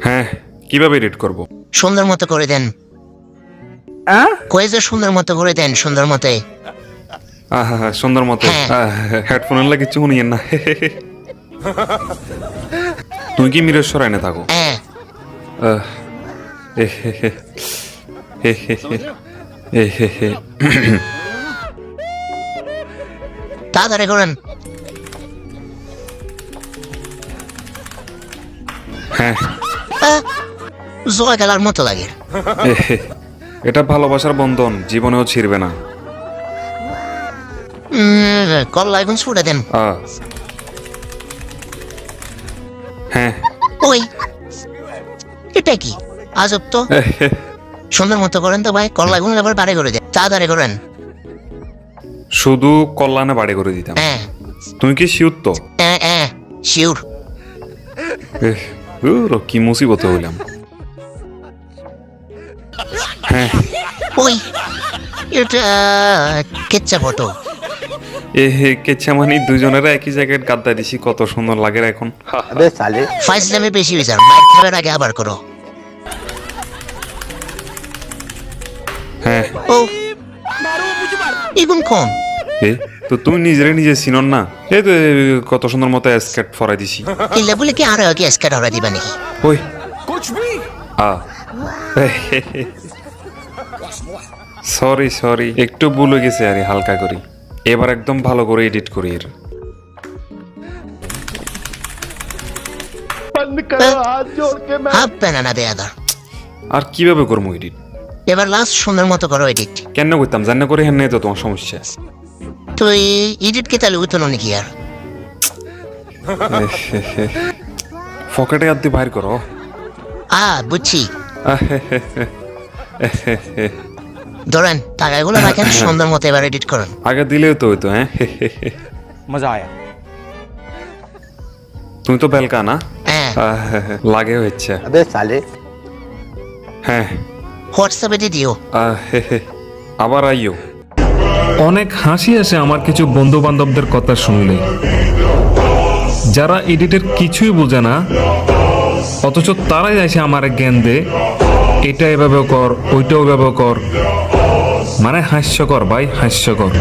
হ্যাঁ, কিভাবে এডিট করব? সুন্দর মতো করে দেন। কয়েছে সুন্দর মতো করে দেন, সুন্দর মতে। হ্যাঁ, সুন্দর মতো। হ্যাঁ। হেডফোনের লাগে কিছু শুনিয়েন না। তুই কি মিরের সরাইনে থাকো? হ্যাঁ। আহ, এ হে হে, হে হে হে, এ হে হে। তাড়াতাড়ি করেন। হ্যাঁ, জয় খেলার মতো লাগে। এ হে, এটা ভালোবাসার বন্ধন, জীবনেও ছিড়বে না। কল্লা এখন ছুটে দেন। হ্যাঁ। ওই এটা কি আজব তো। সুন্দর মতো করেন তো ভাই, কল্লা এখন আবার বাড়ি করে দেন, তাড়াতাড়ি করেন। শুধু কল্যাণে বাড়ি করে দিতাম। হ্যাঁ তুমি কি শিউর তো? হ্যাঁ হ্যাঁ শিওর। কি মুসিবত হইলাম। হ্যাঁ। ওই এটা কেচ্চা ফটো। এ হে, কেচ্ছা মানে দুজনেরা একই জায়গায় গাদ্দা দিছি, কত সুন্দর লাগে এখন। ফাইস দামে বেশি হয়েছে, মাইক খাবার আগে আবার করো। হ্যাঁ। ও এখন কোন এ তো তুমি নিজে চিনন না? এই তো কত সুন্দর মতো স্কেট ফরাই দিছি। কিল্লা বলে কি আরো কি স্কেট হরা দিবা নাকি? ওই সরি একটু ভুলে গেছে আরে, হালকা করি। এবার একদম ভালো করে এডিট করি এর। হাফ প্যানা বেয়াদা। আর কিভাবে করবো এডিট? এবার লাস্ট সুন্দর মতো করো এডিট। কেন করতাম জানি করে, হ্যাঁ তো তোমার সমস্যা। তুই এডিট কে তাহলে উঠো নাকি আর? পকেটে হাত দিয়ে বাইর করো। বুঝছি। ধরেন টাকাগুলো রাখেন, সুন্দর মতো এবার এডিট করেন। আগে দিলেও তো হইতো। হ্যাঁ, मजा आया। তুমি তো বেলকা না? হ্যাঁ লাগে হচ্ছে। अबे साले। হ্যাঁ। হোয়াটসঅ্যাপে দিয়ে দিও। আবার আইও। অনেক হাসি আসে আমার কিছু বন্ধু বান্ধবদের কথা শুনলে, যারা এডিটের কিছুই বোঝে না, অথচ তারাই এসে আমার জ্ঞান দে, এটা এভাবে কর, ওইটা ওইভাবে কর। মানে হাস্যকর ভাই, হাস্যকর।